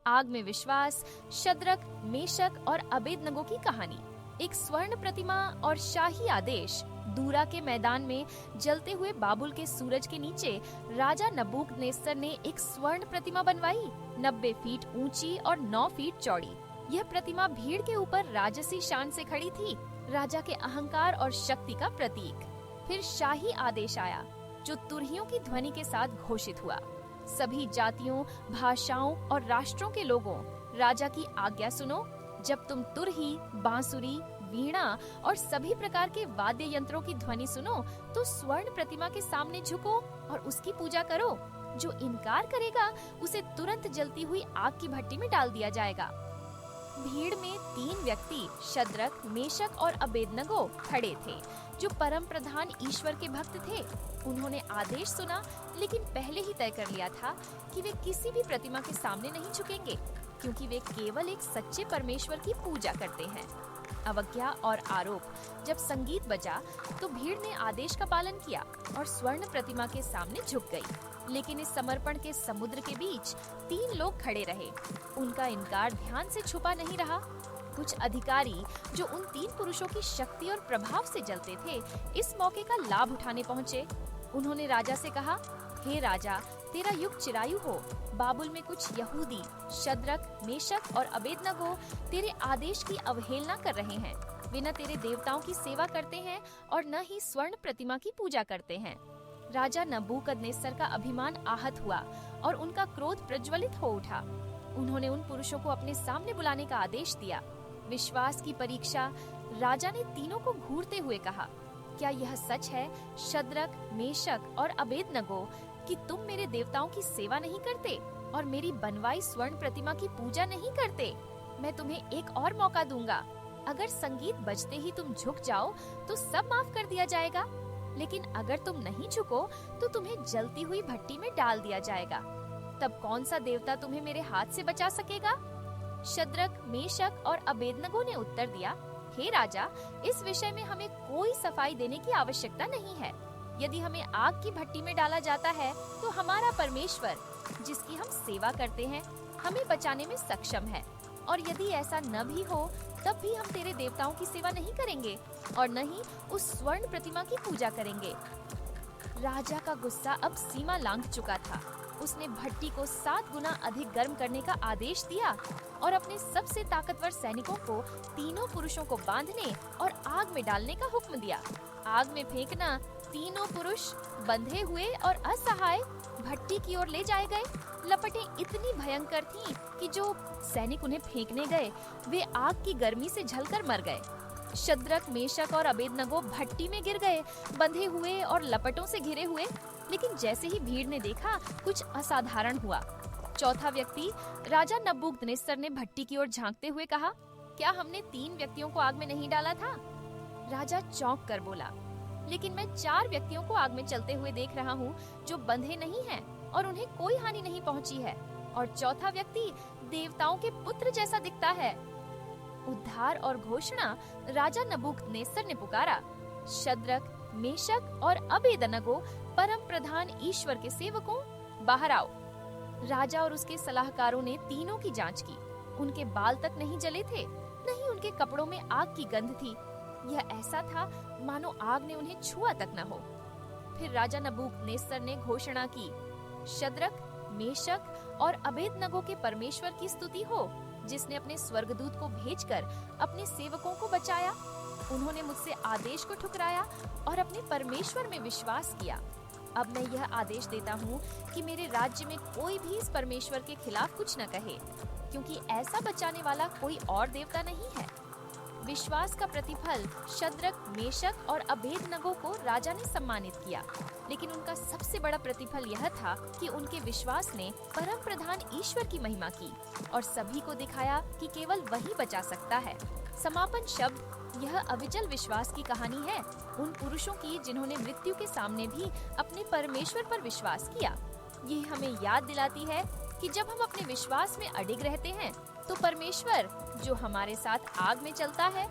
आग में विश्वास, शद्रक, मेशक और अबेदनगो की कहानी। एक स्वर्ण प्रतिमा और शाही आदेश। दूरा के मैदान में जलते हुए बाबुल के सूरज के नीचे राजा नबूकदनेस्सर ने एक स्वर्ण प्रतिमा बनवाई, 90 फीट ऊंची और 9 फीट चौड़ी। यह प्रतिमा भीड़ के ऊपर राजसी शान से खड़ी थी, राजा के अहंकार और शक्ति का प्रतीक। फिर शाही आदेश आया, जो तुरहियों की ध्वनि के साथ घोषित हुआ। सभी जातियों, भाषाओं और राष्ट्रों के लोगों, राजा की आज्ञा सुनो। जब तुम तुरही, बांसुरी, वीणा और सभी प्रकार के वाद्य यंत्रों की ध्वनि सुनो, तो स्वर्ण प्रतिमा के सामने झुको और उसकी पूजा करो। जो इनकार करेगा, उसे तुरंत जलती हुई आग की भट्टी में डाल दिया जाएगा। भीड़ में 3 व्यक्ति, शद्रक, मेशक और अबेदनगो खड़े थे, जो परम प्रधान ईश्वर के भक्त थे। उन्होंने आदेश सुना, लेकिन पहले ही तय कर लिया था कि वे किसी भी प्रतिमा के सामने नहीं झुकेंगे, क्योंकि वे केवल एक सच्चे परमेश्वर की पूजा करते हैं। अवज्ञा और आरोप। जब संगीत बजा, तो भीड़ ने आदेश का पालन किया और स्वर्ण प्रतिमा के सामने झुक गई। लेकिन इस समर्पण के समुद्र के बीच 3 लोग खड़े रहे। उनका इनकार ध्यान से छुपा नहीं रहा। कुछ अधिकारी, जो उन 3 पुरुषों की शक्ति और प्रभाव से जलते थे, इस मौके का लाभ उठाने पहुँचे। उन्होंने राजा से कहा, हे राजा, तेरा युग चिरायु हो। बाबुल में कुछ यहूदी, शद्रक, मेशक और अबेदनगो तेरे आदेश की अवहेलना कर रहे हैं। वे न तेरे देवताओं की सेवा करते हैं और न ही स्वर्ण प्रतिमा की पूजा करते हैं। राजा नबूकदनेस्सर का अभिमान आहत हुआ और उनका क्रोध प्रज्वलित हो उठा। उन्होंने उन पुरुषों को अपने सामने बुलाने का आदेश दिया। विश्वास की परीक्षा। राजा ने तीनों को घूरते हुए कहा, क्या यह सच है, शद्रक, मेशक और अबेदनगो, कि तुम मेरे देवताओं की सेवा नहीं करते और मेरी बनवाई स्वर्ण प्रतिमा की पूजा नहीं करते? मैं तुम्हें एक और मौका दूंगा। अगर संगीत बजते ही तुम झुक जाओ, तो सब माफ कर दिया जाएगा। लेकिन अगर तुम नहीं झुको, तो तुम्हें जलती हुई भट्टी में डाल दिया जाएगा। तब कौन सा देवता तुम्हें मेरे हाथ से बचा सकेगा? शद्रक, मेशक और अबेदनगो ने उत्तर दिया, हे राजा, इस विषय में हमें कोई सफाई देने की आवश्यकता नहीं है। यदि हमें आग की भट्टी में डाला जाता है, तो हमारा परमेश्वर, जिसकी हम सेवा करते हैं, हमें बचाने में सक्षम है। और यदि ऐसा न भी हो, तब भी हम तेरे देवताओं की सेवा नहीं करेंगे और न ही उस स्वर्ण प्रतिमा की पूजा करेंगे। राजा का गुस्सा अब सीमा लांघ चुका था। उसने भट्टी को 7 गुना अधिक गर्म करने का आदेश दिया और अपने सबसे ताकतवर सैनिकों को तीनों पुरुषों को बांधने और आग में डालने का हुक्म दिया। आग में फेंकना। तीनों पुरुष बंधे हुए और असहाय भट्टी की ओर ले जाए गए। लपटें इतनी भयंकर थीं कि जो सैनिक उन्हें फेंकने गए, वे आग की गर्मी से जलकर मर गए। शद्रक, मेशक और अबेदनगो भट्टी में गिर गए, बंधे हुए और लपटों से घिरे हुए। लेकिन जैसे ही भीड़ ने देखा, कुछ असाधारण हुआ। चौथा व्यक्ति, राजा नबूकदनेस्सर ने भट्टी की ओर झांकते हुए कहा, क्या हमने 3 व्यक्तियों को आग में नहीं डाला था? राजा चौंक कर बोला, लेकिन मैं 4 व्यक्तियों को आग में चलते हुए देख रहा हूँ, जो बंधे नहीं हैं और उन्हें कोई हानि नहीं पहुँची है। और चौथा व्यक्ति देवताओं के पुत्र जैसा दिखता है। उद्धार और घोषणा। राजा नबूकदनेस्सर ने पुकारा, शद्रक, मेशक और अबेदनगो, परम प्रधान ईश्वर के सेवकों, बाहर आओ। राजा और उसके सलाहकारों ने तीनों की जांच की। उनके बाल तक नहीं जले थे, नहीं उनके कपड़ों में आग की गंध थी। यह ऐसा था मानो आग ने उन्हें छुआ तक न हो। फिर राजा नबूकदनेस्सर ने घोषणा की, शद्रक, मेशक और अबेदनगो के परमेश्वर की स्तुति हो, जिसने अपने स्वर्गदूत को भेजकर अपने सेवकों को बचाया। उन्होंने मुझसे आदेश को ठुकराया और अपने परमेश्वर में विश्वास किया। अब मैं यह आदेश देता हूँ कि मेरे राज्य में कोई भी इस परमेश्वर के खिलाफ कुछ न कहे, क्योंकि ऐसा बचाने वाला कोई और देवता नहीं है। विश्वास का प्रतिफल शद्रक, मेशक और अबेदनगो को राजा ने सम्मानित किया, लेकिन उनका सबसे बड़ा प्रतिफल यह था कि उनके विश्वास ने परम प्रधान ईश्वर की महिमा की और सभी को दिखाया कि केवल वही बचा सकता है। समापन शब्द। यह अविचल विश्वास की कहानी है, उन पुरुषों की जिन्होंने मृत्यु के सामने भी अपने परमेश्वर पर विश्वास किया। ये हमें याद दिलाती है कि जब हम अपने विश्वास में अडिग रहते हैं, तो परमेश्वर, जो हमारे साथ आग में चलता है,